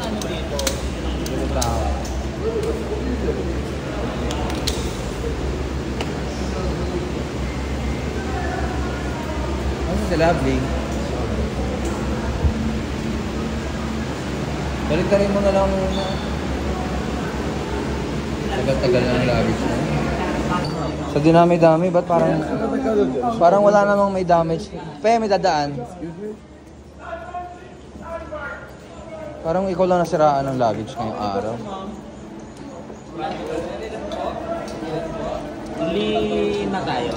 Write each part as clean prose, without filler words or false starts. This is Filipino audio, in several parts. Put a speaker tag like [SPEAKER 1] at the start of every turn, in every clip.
[SPEAKER 1] ano dito.
[SPEAKER 2] Dito tao. Ano si Lovely? Balik ka rin mo na lang muna. Tagal-tagal na ng luggage na. Sa dinami-dami, ba't parang wala namang may damage? May dadaan. Parang ikaw lang nasiraan ng luggage ngayong araw.
[SPEAKER 1] Lima tayo.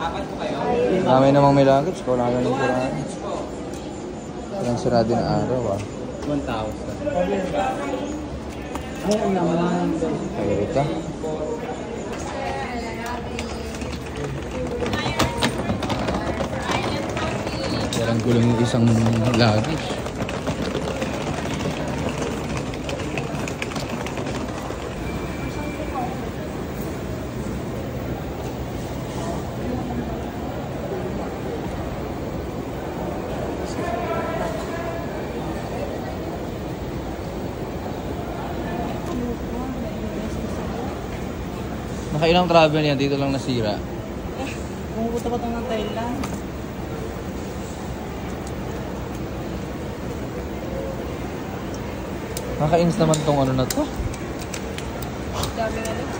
[SPEAKER 1] Apat po kayo?
[SPEAKER 2] Dami namang may luggage, ikaw lang lang nasiraan. Parang sira din ang araw
[SPEAKER 1] 1,000. Oo naman.
[SPEAKER 2] Kaya rita. Parang gulang yung isang luggage. Nakailang travel yan, dito lang nasira.
[SPEAKER 1] Pumupunta pa ito ng Thailand.
[SPEAKER 2] Nakainis naman tong ano na to.
[SPEAKER 1] Dami na lang.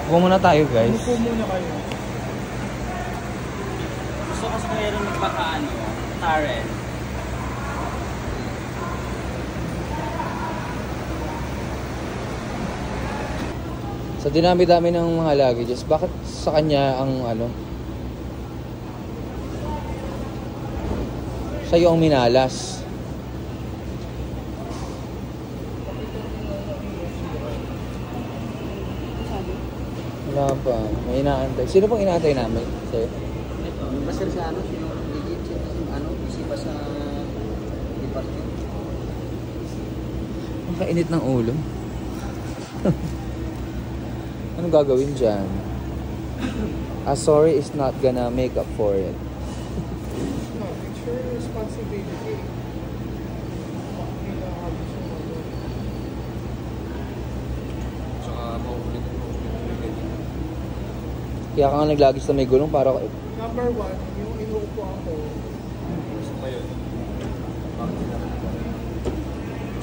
[SPEAKER 2] Upo muna tayo guys.
[SPEAKER 1] Upo muna kayo. Gusto ko sa mayroon magpakaano, Taren.
[SPEAKER 2] Sa dinami-dami ng mga luggages, bakit sa kanya ang ano? Sa'yo ang minalas. Wala pa. May inaantay. Sino pong inaantay namin? Sa'yo?
[SPEAKER 1] Ito, yung basir sa ano, yung ano, isipa sa department.
[SPEAKER 2] Nakakainit ng ulo. Anong gagawin dyan? A sorry is not gonna make up for it.
[SPEAKER 3] No, it's your responsibility.
[SPEAKER 2] Tsaka maulit. Kaya ka nga naglagis na may gulong para...
[SPEAKER 3] Number one, yung inuupo ako.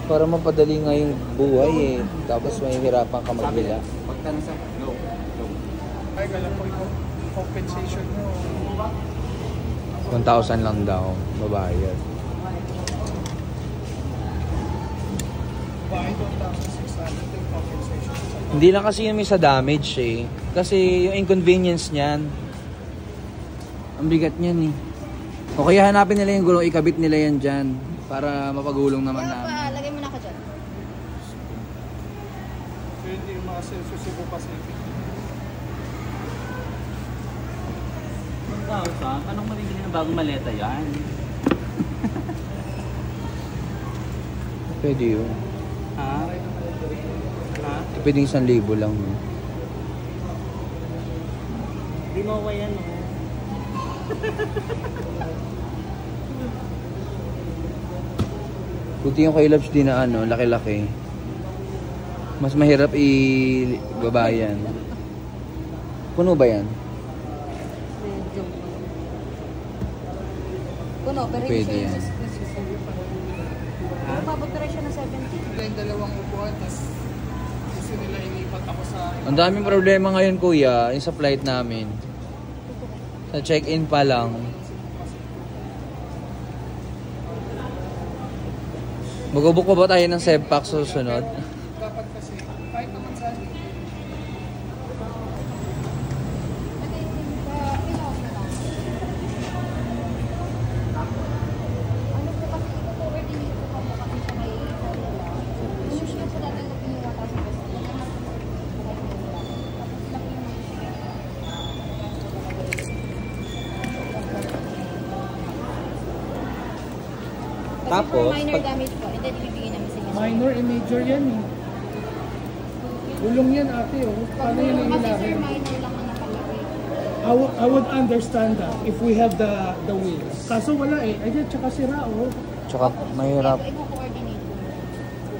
[SPEAKER 2] Para mapadali nga yung buhay eh. Tapos may hirapan ka magbila.
[SPEAKER 4] Pagtanong sa no.
[SPEAKER 3] Ay, kala ko yung compensation mo.
[SPEAKER 2] 1,000 lang daw. Babayad.
[SPEAKER 3] Bakit 1,600 yung compensation?
[SPEAKER 2] Hindi lang kasi yung may sa damage eh. Kasi yung inconvenience niyan. Ang bigat niyan eh. O kaya hanapin nila yung gulong, ikabit nila yan dyan. Para mapagulong naman namin.
[SPEAKER 5] Lagay mo na ako dyan.
[SPEAKER 3] So, hindi yung mga Cebu Pacific.
[SPEAKER 1] 1,000? Anong mamimili ng bagong maleta yan?
[SPEAKER 2] Pwede yun.
[SPEAKER 1] Ha? Ha?
[SPEAKER 2] Pwede 1,000 lang. No?
[SPEAKER 1] Di mo ako yan, no?
[SPEAKER 2] Buti yung kay Labs din na ano, laki-laki. Mas mahirap i-baba yan. Puno ba yan?
[SPEAKER 5] Medyo. Puno, pero
[SPEAKER 2] Pwede
[SPEAKER 5] hindi siya
[SPEAKER 2] yan.
[SPEAKER 5] yung necessary pa. Pero mabot na rin siya ng 70.
[SPEAKER 3] Yung dalawang upuan, tapos gusto nila inipat ako sa...
[SPEAKER 2] Ang daming problema ngayon kuya, yung sa flight namin. Sa check-in pa lang. Mag-book pa ba tayo ng Sebpak susunod?
[SPEAKER 3] Dapat kasi, kahit naman sa akin,
[SPEAKER 5] Ano po kasi ito coordinate ko pa kasi siya may formula. Usually po dati ko pinuha kasi
[SPEAKER 2] Tapos,
[SPEAKER 5] minor
[SPEAKER 2] pag-
[SPEAKER 5] damage po, and then ibibigay namin sa inyo.
[SPEAKER 3] minor and major yan eh. Gulong yan ate oh. Paano yun
[SPEAKER 5] Kasi sir,
[SPEAKER 3] nailahin?
[SPEAKER 5] minor lang ang nakalagay.
[SPEAKER 3] I would understand that if we have the wheels. Kaso wala eh. Ay, tsaka sira oh.
[SPEAKER 2] Tsaka mahirap.
[SPEAKER 5] I-coordinate ko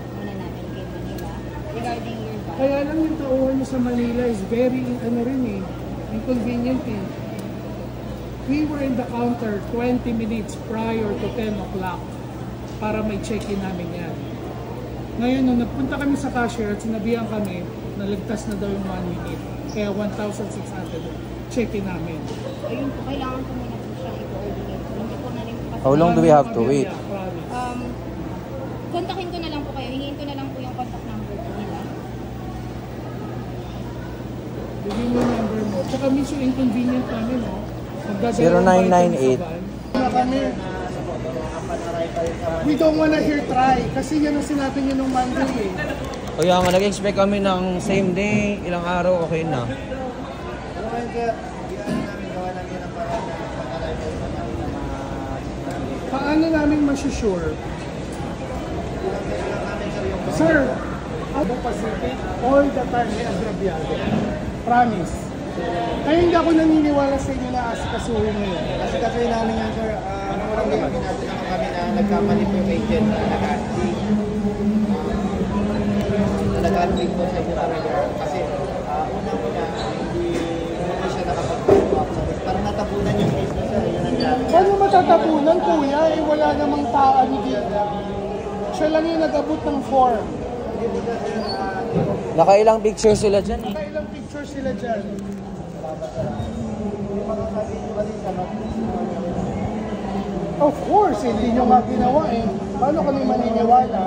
[SPEAKER 5] muna namin kay Manila regarding your bag.
[SPEAKER 3] Kaya lang yung tauhan nyo sa Manila is very, ano rin eh, inconvenient eh. We were in the counter 20 minutes prior to 10 o'clock para may check-in namin yan. Ngayon, nung nagpunta kami sa cashier at sinabihan kami, nalagtas na daw yung 1 minute. Kaya 1,600 check-in namin.
[SPEAKER 5] Ayun po, kailangan ko muna po siyang i-coordinate. Hindi ko na rin po kasi...
[SPEAKER 2] How long do we have to wait?
[SPEAKER 5] Kontakin ko na lang po kayo. Hingin ko na lang po yung contact number po nila.
[SPEAKER 3] Bigyan mo yung number mo. Tsaka mismo inconvenient namin, no?
[SPEAKER 2] 0998.
[SPEAKER 3] Na kami. We don't wanna hear try. Kasi yan ang sinabi niyo nung Monday eh.
[SPEAKER 2] Kaya nga, nag-expect kami ng same day, ilang araw, okay na.
[SPEAKER 3] Paano namin masusure? Sir, Cebu Pacific, all the time may agrabyado. Promise. Kaya hindi ako naniniwala sa inyo na asikasuhin nyo yun.
[SPEAKER 4] Kasi namin yan, sir, parang ginagawa naman kami na nagkamali po yung agent na nag-admit po sa inyo talaga. Kasi una-una, hindi siya nakapag-follow up. Parang natapunan yung case na siya. Yun ang dami.
[SPEAKER 3] Paano matatapunan, kuya? Eh, wala namang taan dito. Siya lang yung nag-abot ng form.
[SPEAKER 2] Nakailang picture sila dyan eh.
[SPEAKER 3] Kailang picture sila dyan. Of course, hindi nyo nga ginawa eh. Paano kami maniniwala?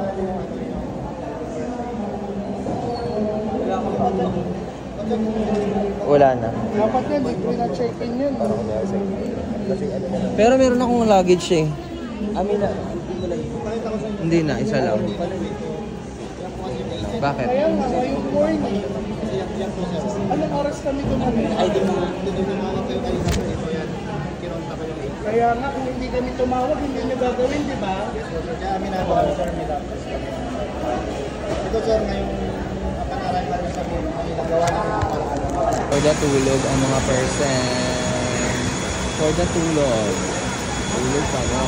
[SPEAKER 2] Wala na.
[SPEAKER 3] Dapat yan, di ko na-check-in yun.
[SPEAKER 2] Pero meron akong luggage eh. Amin na. Hindi na, isa lang. Bakit?
[SPEAKER 3] Kaya nga, ngayong morning. Anong oras kami tumabi? Kaya nga, kung hindi kami tumawag, hindi nyo gagawin, di ba?
[SPEAKER 4] Kaya amin na ako, sir, ito sir, ngayong kapanaran pa rin sa Manila, gawa namin ng paraan.
[SPEAKER 2] For the tulog, ang mga percent. For the tulog. Tulog pa mo.